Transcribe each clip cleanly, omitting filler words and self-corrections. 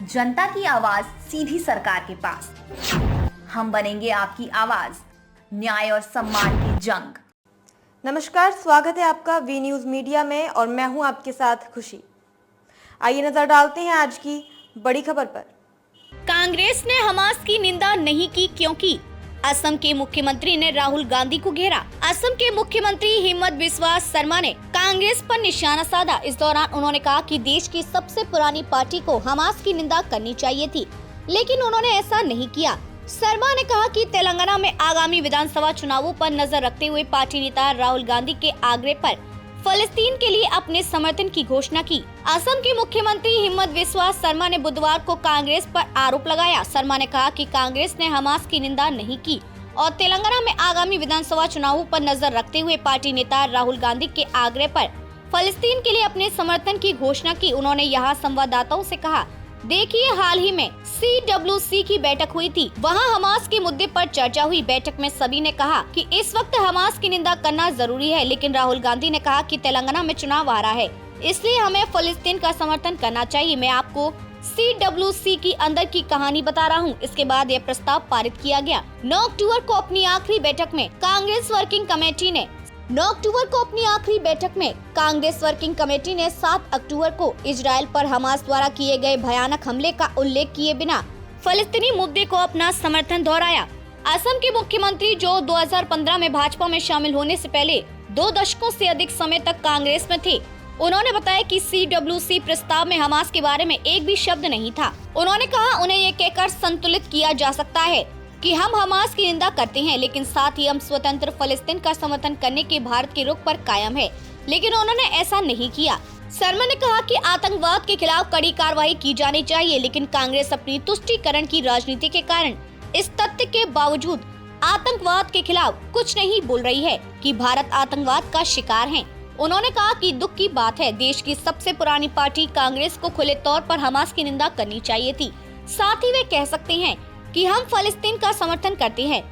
जनता की आवाज सीधी सरकार के पास। हम बनेंगे आपकी आवाज, न्याय और सम्मान की जंग। नमस्कार, स्वागत है आपका वी न्यूज़ मीडिया में और मैं हूं आपके साथ खुशी। आइए नजर डालते हैं आज की बड़ी खबर पर। कांग्रेस ने हमास की निंदा नहीं की क्योंकि असम के मुख्यमंत्री ने राहुल गांधी को घेरा। असम के मुख्यमंत्री हिमंत बिस्वा शर्मा ने कांग्रेस पर निशाना साधा। इस दौरान उन्होंने कहा कि देश की सबसे पुरानी पार्टी को हमास की निंदा करनी चाहिए थी, लेकिन उन्होंने ऐसा नहीं किया। शर्मा ने कहा कि तेलंगाना में आगामी विधानसभा चुनावों पर नजर रखते हुए पार्टी नेता राहुल गांधी के आग्रह पर फलस्तीन के लिए अपने समर्थन की घोषणा की। असम के मुख्यमंत्री हिमंत बिस्वा शर्मा ने बुधवार को कांग्रेस पर आरोप लगाया। शर्मा ने कहा कि कांग्रेस ने हमास की निंदा नहीं की और तेलंगाना में आगामी विधानसभा चुनावों पर नजर रखते हुए पार्टी नेता राहुल गांधी के आग्रह पर फलस्तीन के लिए अपने समर्थन की घोषणा की। उन्होंने यहाँ संवाददाताओं से कहा, देखिए, हाल ही में CWC की बैठक हुई थी, वहां हमास के मुद्दे पर चर्चा हुई। बैठक में सभी ने कहा कि इस वक्त हमास की निंदा करना जरूरी है, लेकिन राहुल गांधी ने कहा कि तेलंगाना में चुनाव आ रहा है, इसलिए हमें फलस्तीन का समर्थन करना चाहिए। मैं आपको CWC की अंदर की कहानी बता रहा हूँ। इसके बाद यह प्रस्ताव पारित किया गया। 9 अक्टूबर को अपनी आखिरी बैठक में कांग्रेस वर्किंग कमेटी ने 7 अक्टूबर को इजरायल पर हमास द्वारा किए गए भयानक हमले का उल्लेख किए बिना फलस्तीनी मुद्दे को अपना समर्थन दोहराया। असम के मुख्यमंत्री जो 2015 में भाजपा में शामिल होने से पहले 2 दशकों से अधिक समय तक कांग्रेस में थे, उन्होंने बताया कि CWC प्रस्ताव में हमास के बारे में एक भी शब्द नहीं था। उन्होंने कहा, उन्हें ये कहकर संतुलित किया जा सकता है कि हम हमास की निंदा करते हैं, लेकिन साथ ही हम स्वतंत्र फलस्तीन का समर्थन करने के भारत के रुख पर कायम है, लेकिन उन्होंने ऐसा नहीं किया। शर्मा ने कहा कि आतंकवाद के खिलाफ कड़ी कार्रवाई की जानी चाहिए, लेकिन कांग्रेस अपनी तुष्टीकरण की राजनीति के कारण इस तथ्य के बावजूद आतंकवाद के खिलाफ कुछ नहीं बोल रही है कि भारत आतंकवाद का शिकार है। उन्होंने कहा कि दुख की बात है, देश की सबसे पुरानी पार्टी कांग्रेस को खुले तौर पर हमास की निंदा करनी चाहिए थी। साथ ही वे कह सकते हैं कि हम फलस्तीन का समर्थन करते हैं,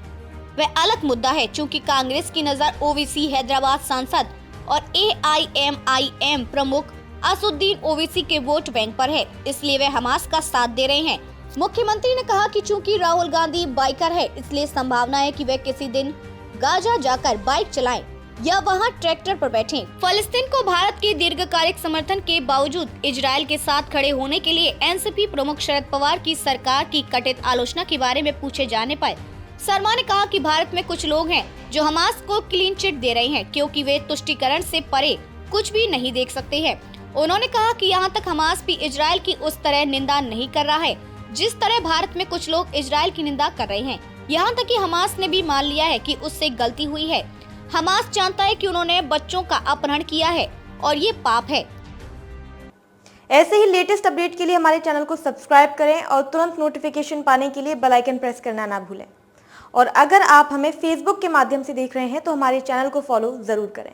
वह अलग मुद्दा है। चूँकि कांग्रेस की नजर ओवैसी हैदराबाद सांसद और AIMIM प्रमुख असुद्दीन ओवैसी के वोट बैंक पर है, इसलिए वे हमास का साथ दे रहे हैं। मुख्यमंत्री ने कहा कि चूँकि राहुल गांधी बाइकर है, इसलिए संभावना है कि वे किसी दिन गाजा जाकर बाइक चलाएं या वहां ट्रैक्टर पर बैठें। फलस्तीन को भारत के दीर्घकालिक समर्थन के बावजूद इजरायल के साथ खड़े होने के लिए NCP प्रमुख शरद पवार की सरकार की कथित आलोचना के बारे में पूछे जाने पर शर्मा ने कहा कि भारत में कुछ लोग हैं जो हमास को क्लीन चिट दे रहे हैं, क्योंकि वे तुष्टीकरण से परे कुछ भी नहीं देख सकते हैं। उन्होंने कहा कि यहाँ तक हमास भी इजरायल की उस तरह निंदा नहीं कर रहा है जिस तरह भारत में कुछ लोग इजरायल की निंदा कर रहे हैं। यहाँ तक कि हमास ने भी मान लिया है कि उससे गलती हुई है। हमास जानता है कि उन्होंने बच्चों का अपहरण किया है और ये पाप है। ऐसे ही लेटेस्ट अपडेट के लिए हमारे चैनल को सब्सक्राइब करें और तुरंत नोटिफिकेशन पाने के लिए बेल आइकन प्रेस करना ना भूलें। और अगर आप हमें फेसबुक के माध्यम से देख रहे हैं तो हमारे चैनल को फॉलो जरूर करें।